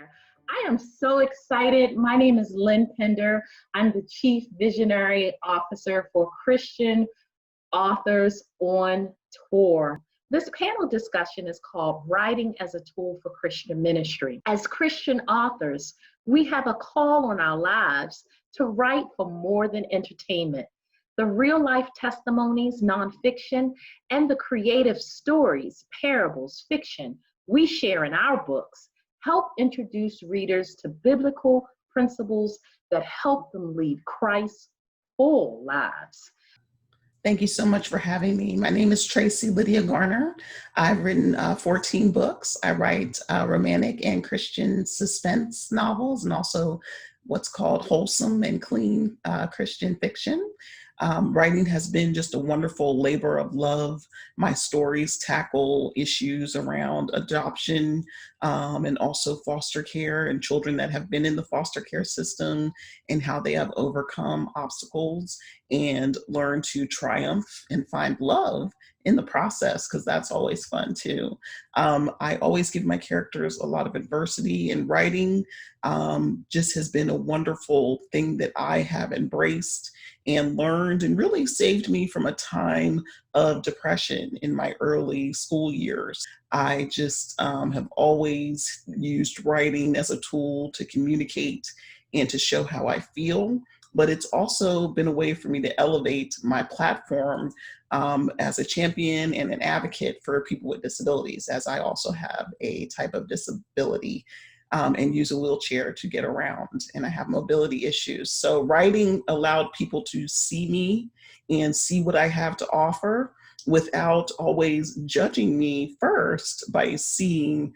there. I am so excited. My name is Lynn Pinder. I'm the Chief Visionary Officer for Christian Authors on Tour. This panel discussion is called Writing as a Tool for Christian Ministry. As Christian authors, we have a call on our lives to write for more than entertainment. The real-life testimonies, nonfiction, and the creative stories, parables, fiction we share in our books help introduce readers to biblical principles that help them lead Christ's full lives. Thank you so much for having me. My name is Tracee Lydia Garner. I've written 14 books. I write romantic and Christian suspense novels and also what's called wholesome and clean Christian fiction. Writing has been just a wonderful labor of love. My stories tackle issues around adoption and also foster care and children that have been in the foster care system and how they have overcome obstacles and learn to triumph and find love in the process, because that's always fun too. I always give my characters a lot of adversity, and writing just has been a wonderful thing that I have embraced and learned and really saved me from a time of depression in my early school years. I just have always used writing as a tool to communicate and to show how I feel, but it's also been a way for me to elevate my platform as a champion and an advocate for people with disabilities, as I also have a type of disability and use a wheelchair to get around, and I have mobility issues. So writing allowed people to see me and see what I have to offer without always judging me first by seeing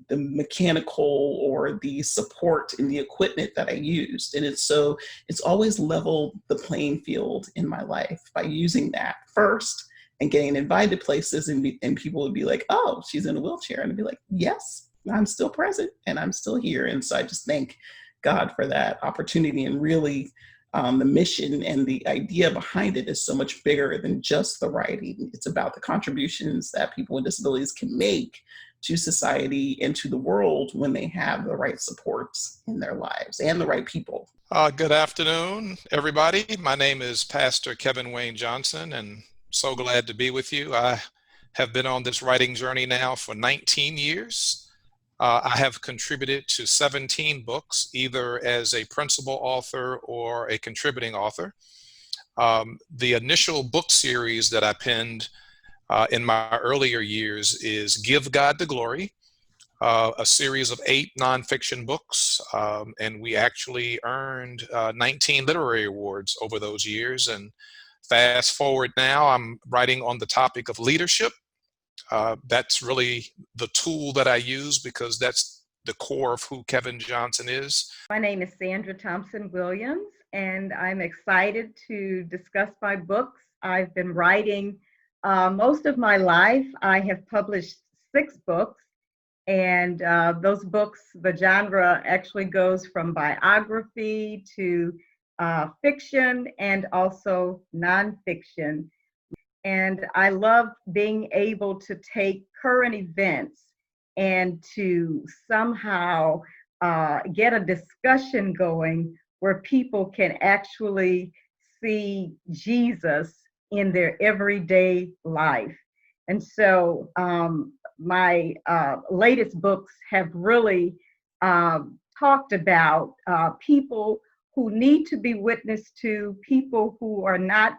the mechanical or the support and the equipment that I used. And it's always leveled the playing field in my life by using that first and getting invited places, and people would be like, oh, she's in a wheelchair. And I'd be like, yes, I'm still present and I'm still here. And so I just thank God for that opportunity. And really the mission and the idea behind it is so much bigger than just the writing. It's about the contributions that people with disabilities can make to society and to the world when they have the right supports in their lives and the right people. Good afternoon, everybody. My name is Pastor Kevin Wayne Johnson, and so glad to be with you. I have been on this writing journey now for 19 years. I have contributed to 17 books, either as a principal author or a contributing author. The initial book series that I penned in my earlier years is Give God the Glory, a series of 8 nonfiction books, and we actually earned 19 literary awards over those years. And fast forward now, I'm writing on the topic of leadership. That's really the tool that I use because that's the core of who Kevin Johnson is. My name is Sandra Thompson Williams, and I'm excited to discuss my books. I've been writing most of my life. I have published 6 books, and those books, the genre actually goes from biography to fiction and also nonfiction. And I love being able to take current events and to somehow get a discussion going where people can actually see Jesus in their everyday life. And so my latest books have really talked about people who need to be witnessed to, people who are not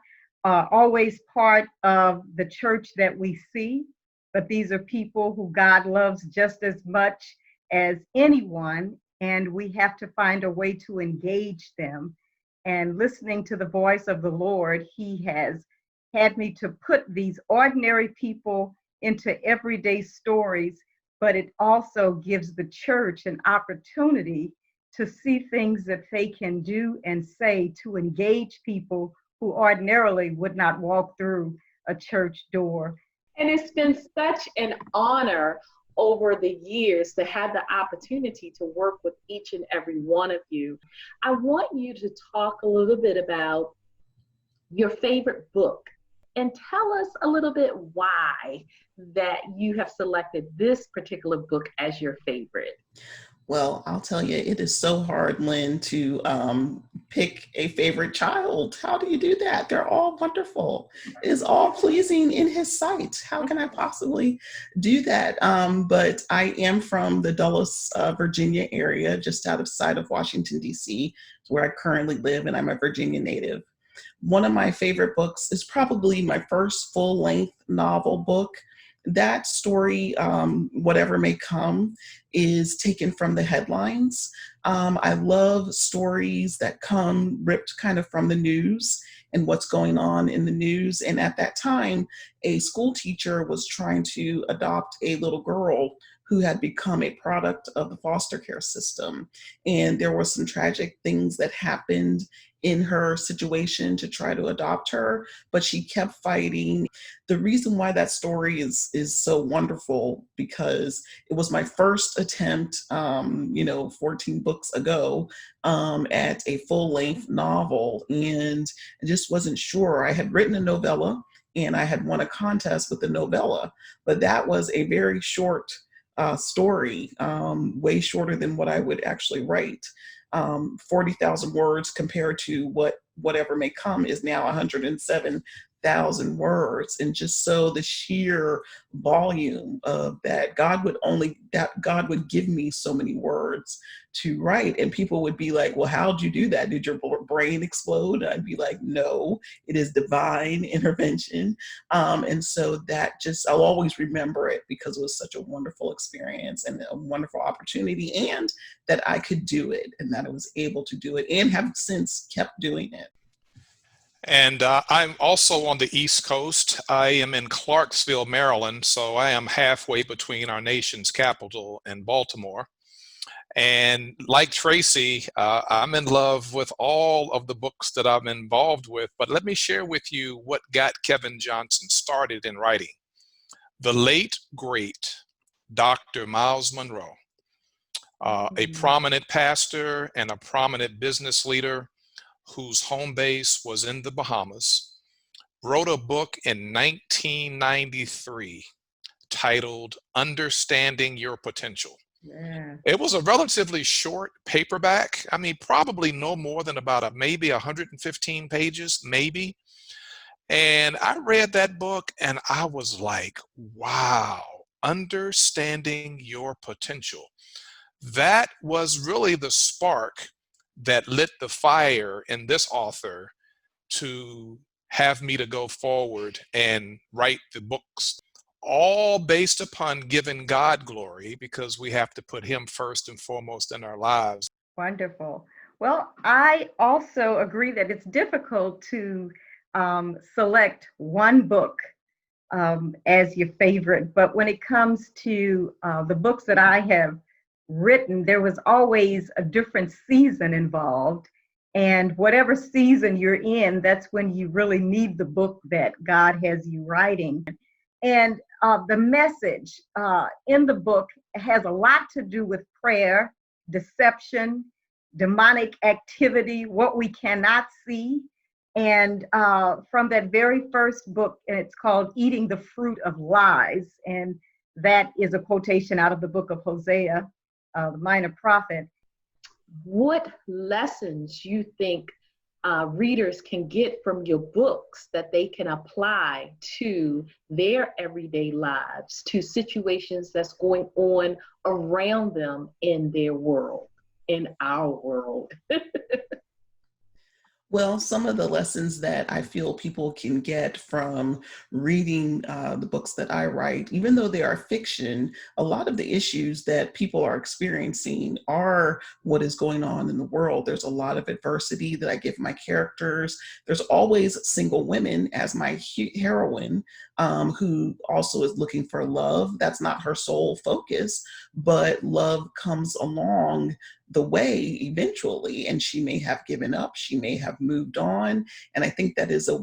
always part of the church that we see, but these are people who God loves just as much as anyone, and we have to find a way to engage them. And listening to the voice of the Lord, He has had me to put these ordinary people into everyday stories, but it also gives the church an opportunity to see things that they can do and say to engage people who ordinarily would not walk through a church door. And it's been such an honor over the years to have the opportunity to work with each and every one of you. I want you to talk a little bit about your favorite book and tell us a little bit why that you have selected this particular book as your favorite. Well, I'll tell you, it is so hard, Lynn, to pick a favorite child. How do you do that? They're all wonderful. It is all pleasing in his sight. How can I possibly do that? But I am from the Dulles, Virginia area, just outside of Washington, D.C., where I currently live, and I'm a Virginia native. One of my favorite books is probably my first full-length novel book. That story, Whatever May Come, is taken from the headlines. I love stories that come ripped kind of from the news and what's going on in the news. And at that time, a school teacher was trying to adopt a little girl who had become a product of the foster care system. And there were some tragic things that happened in her situation to try to adopt her, but she kept fighting. The reason why that story is so wonderful, because it was my first attempt, 14 books ago, at a full-length novel, and I just wasn't sure. I had written a novella, and I had won a contest with the novella, but that was a very short story, way shorter than what I would actually write. 40,000 words compared to Whatever May Come is now 107,000 words. And just so the sheer volume of that, God would give me so many words to write. And people would be like, well, how'd you do that? Did your brain explode? I'd be like, no, it is divine intervention. And so I'll always remember it because it was such a wonderful experience and a wonderful opportunity, and that I could do it and that I was able to do it and have since kept doing it. And I'm also on the East Coast. I am in Clarksville, Maryland, so I am halfway between our nation's capital and Baltimore. And like Tracee, I'm in love with all of the books that I'm involved with, but let me share with you what got Kevin Johnson started in writing. The late, great Dr. Miles Monroe, a prominent pastor and a prominent business leader whose home base was in the Bahamas, wrote a book in 1993 titled Understanding Your Potential. Yeah. It was a relatively short paperback. I mean, probably no more than about maybe 115 pages, maybe. And I read that book and I was like, wow, understanding your potential. That was really the spark that lit the fire in this author to have me to go forward and write the books, all based upon giving God glory, because we have to put him first and foremost in our lives. Wonderful. Well, I also agree that it's difficult to select one book as your favorite, but when it comes to the books that I have written, there was always a different season involved. And whatever season you're in, that's when you really need the book that God has you writing. And the message in the book has a lot to do with prayer, deception, demonic activity, what we cannot see. And from that very first book, it's called Eating the Fruit of Lies. And that is a quotation out of the book of Hosea, the minor prophet. What lessons you think readers can get from your books that they can apply to their everyday lives, to situations that's going on around them in their world, in our world? Well, some of the lessons that I feel people can get from reading the books that I write, even though they are fiction, a lot of the issues that people are experiencing are what is going on in the world. There's a lot of adversity that I give my characters. There's always single women as my heroine, who also is looking for love. That's not her sole focus, but love comes along the way eventually, and she may have given up, she may have moved on. And I think that is a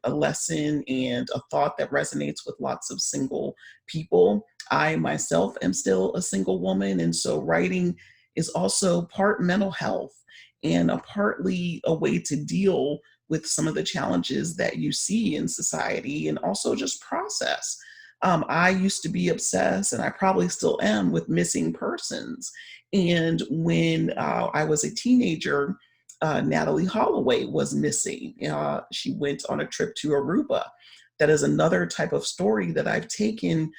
lesson and a thought that resonates with lots of single people. I myself am still a single woman, and so writing is also part mental health and partly a way to deal with some of the challenges that you see in society, and also just process. I used to be obsessed, and I probably still am, with missing persons. And when I was a teenager, Natalie Holloway was missing. She went on a trip to Aruba. That is another type of story that I've taken,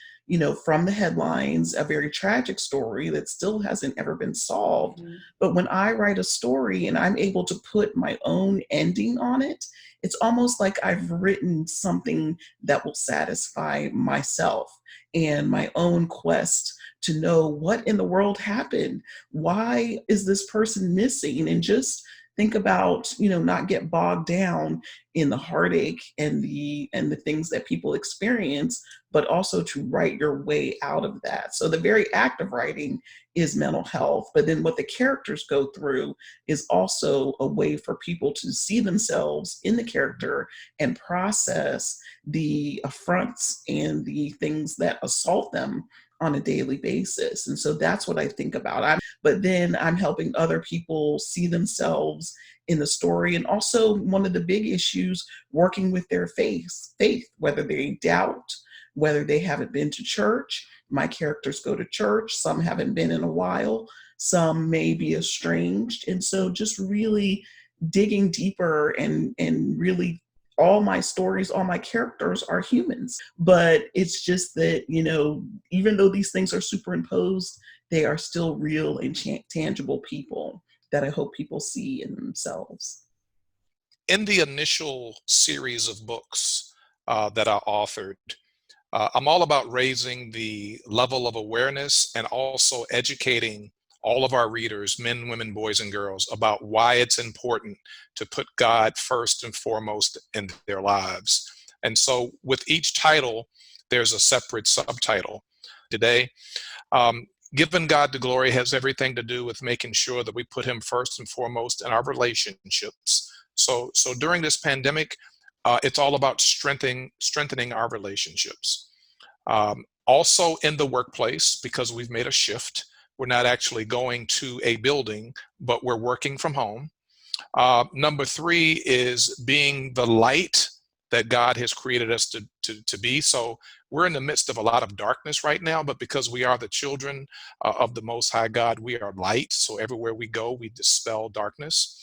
from the headlines, a very tragic story that still hasn't ever been solved. Mhm. But when I write a story and I'm able to put my own ending on it, it's almost like I've written something that will satisfy myself and my own quest to know what in the world happened. Why is this person missing? And just think about, not get bogged down in the heartache and the things that people experience, but also to write your way out of that. So the very act of writing is mental health, but then what the characters go through is also a way for people to see themselves in the character and process the affronts and the things that assault them on a daily basis. And so that's what I think about. But then I'm helping other people see themselves in the story. And also one of the big issues, working with their faith, whether they doubt, whether they haven't been to church. My characters go to church. Some haven't been in a while. Some may be estranged. And so just really digging deeper and really, all my stories, all my characters are humans. But it's just that, even though these things are superimposed, they are still real and tangible people that I hope people see in themselves. In the initial series of books that I authored, I'm all about raising the level of awareness and also educating all of our readers, men, women, boys, and girls, about why it's important to put God first and foremost in their lives. And so with each title, there's a separate subtitle. Today, Giving God the Glory has everything to do with making sure that we put him first and foremost in our relationships. So during this pandemic, it's all about strengthening our relationships. Also in the workplace, because we've made a shift, we're not actually going to a building, but we're working from home. Number 3 is being the light that God has created us to be. So we're in the midst of a lot of darkness right now, but because we are the children of the Most High God, we are light. So everywhere we go, we dispel darkness.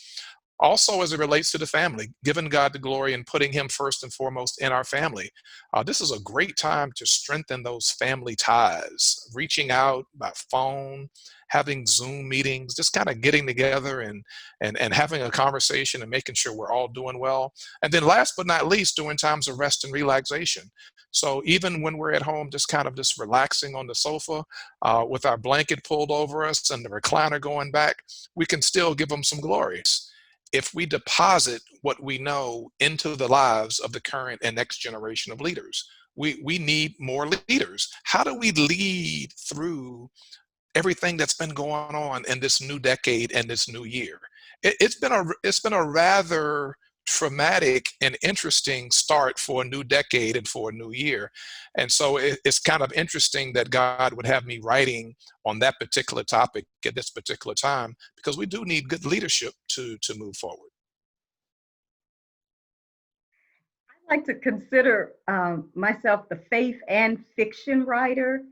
Also, as it relates to the family, giving God the glory and putting him first and foremost in our family. This is a great time to strengthen those family ties, reaching out by phone, having Zoom meetings, just kind of getting together and having a conversation and making sure we're all doing well. And then last but not least, during times of rest and relaxation. So even when we're at home, just relaxing on the sofa with our blanket pulled over us and the recliner going back, we can still give them some glories. If we deposit what we know into the lives of the current and next generation of leaders. We need more leaders. How do we lead through everything that's been going on in this new decade and this new year? It's been a rather traumatic and interesting start for a new decade and for a new year. And so it's kind of interesting that God would have me writing on that particular topic at this particular time, because we do need good leadership to move forward. I like to consider myself the faith and fiction writer.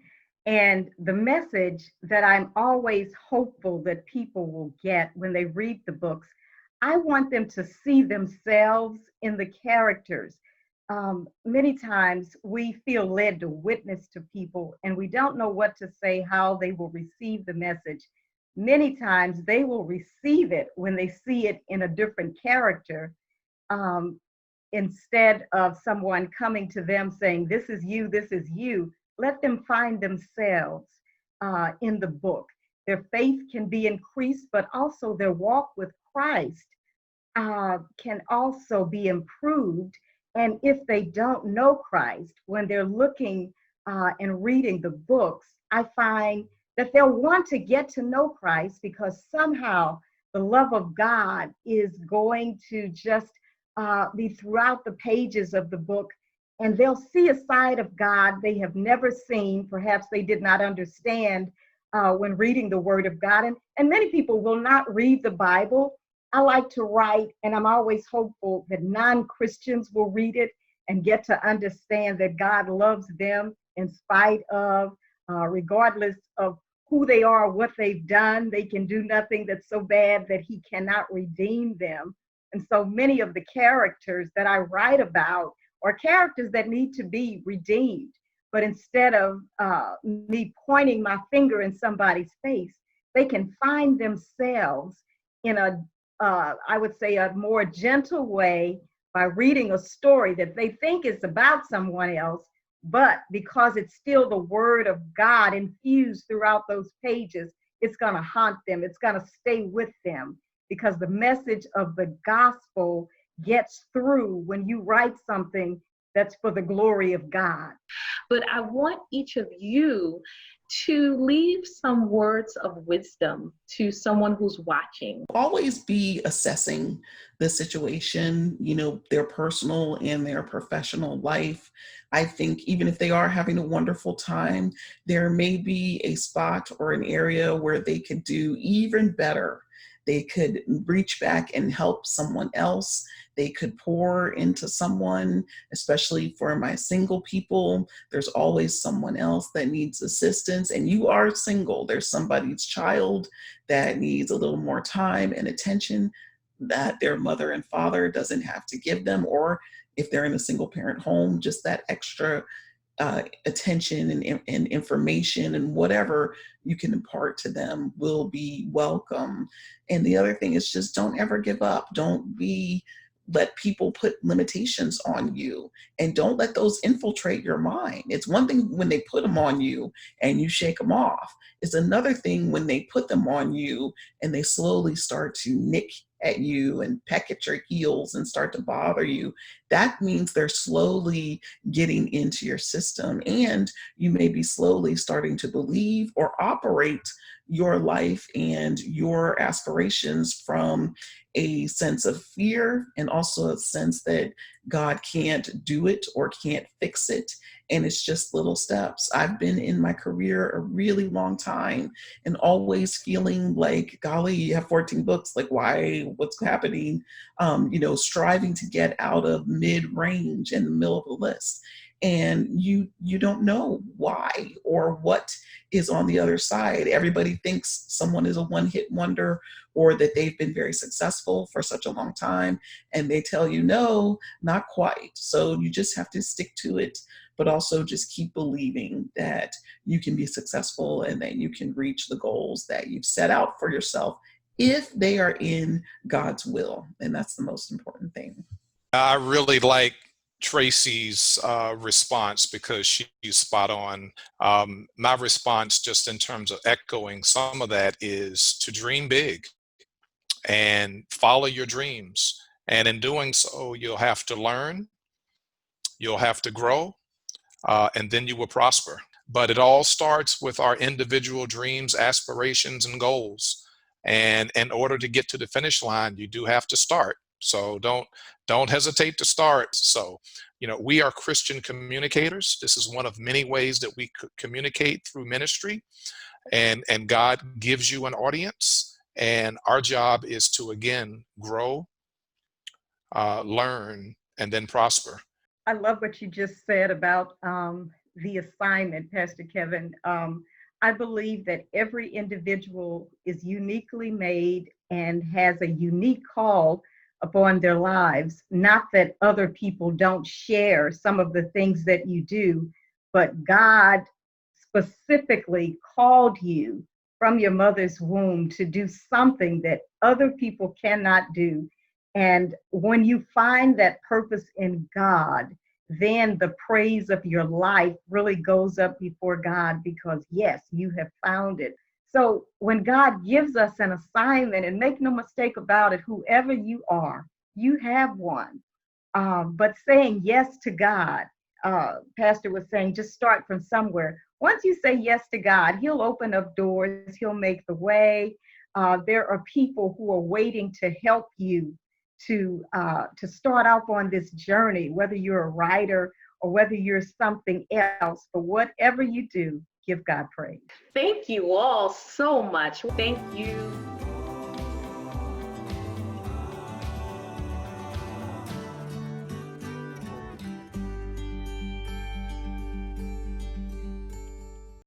And the message that I'm always hopeful that people will get when they read the books, I want them to see themselves in the characters. Many times we feel led to witness to people and we don't know what to say, how they will receive the message. Many times they will receive it when they see it in a different character, instead of someone coming to them saying, this is you, this is you. Let them find themselves in the book. Their faith can be increased, but also their walk with Christ can also be improved. And if they don't know Christ, when they're looking and reading the books, I find that they'll want to get to know Christ, because somehow the love of God is going to just be throughout the pages of the book. And they'll see a side of God they have never seen. Perhaps they did not understand when reading the Word of God. And many people will not read the Bible. I like to write, and I'm always hopeful that non-Christians will read it and get to understand that God loves them in spite of, regardless of who they are, what they've done. They can do nothing that's so bad that he cannot redeem them. And so many of the characters that I write about are characters that need to be redeemed. But instead of me pointing my finger in somebody's face, they can find themselves in I would say, a more gentle way by reading a story that they think is about someone else, but because it's still the word of God infused throughout those pages, it's going to haunt them. It's going to stay with them because the message of the gospel gets through when you write something that's for the glory of God. But I want each of you to leave some words of wisdom to someone who's watching. Always be assessing the situation, their personal and their professional life. I think even if they are having a wonderful time, there may be a spot or an area where they could do even better. They could reach back and help someone else. They could pour into someone, especially for my single people. There's always someone else that needs assistance, and you are single. There's somebody's child that needs a little more time and attention that their mother and father doesn't have to give them, or if they're in a single parent home, just that extra attention and information and whatever you can impart to them will be welcome. And the other thing is just don't ever give up. Let people put limitations on you, and don't let those infiltrate your mind. It's one thing when they put them on you and you shake them off. It's another thing when they put them on you and they slowly start to nick at you and peck at your heels and start to bother you. That means they're slowly getting into your system, and you may be slowly starting to believe or operate your life and your aspirations from a sense of fear and also a sense that God can't do it or can't fix it. And it's just little steps. I've been in my career a really long time and always feeling like, golly, you have 14 books, like why, what's happening? Striving to get out of mid-range in the middle of the list. And you don't know why or what is on the other side. Everybody thinks someone is a one-hit wonder or that they've been very successful for such a long time, and they tell you, no, not quite. So you just have to stick to it, but also just keep believing that you can be successful and that you can reach the goals that you've set out for yourself if they are in God's will. And that's the most important thing. I really like Tracee's response because she's spot on. My response, just in terms of echoing some of that, is to dream big and follow your dreams. And in doing so, you'll have to learn, you'll have to grow, and then you will prosper. But it all starts with our individual dreams, aspirations, and goals. And in order to get to the finish line, you do have to start. So don't hesitate to start. So, we are Christian communicators. This is one of many ways that we communicate through ministry, and God gives you an audience. And our job is to, again, grow, learn, and then prosper. I love what you just said about the assignment, Pastor Kevin. I believe that every individual is uniquely made and has a unique call upon their lives. Not that other people don't share some of the things that you do, but God specifically called you from your mother's womb to do something that other people cannot do. And when you find that purpose in God, then the praise of your life really goes up before God because, yes, you have found it. So when God gives us an assignment, and make no mistake about it, whoever you are, you have one. But saying yes to God, Pastor was saying, just start from somewhere. Once you say yes to God, He'll open up doors. He'll make the way. There are people who are waiting to help you to start off on this journey, whether you're a writer or whether you're something else. But whatever you do, give God praise. Thank you all so much. Thank you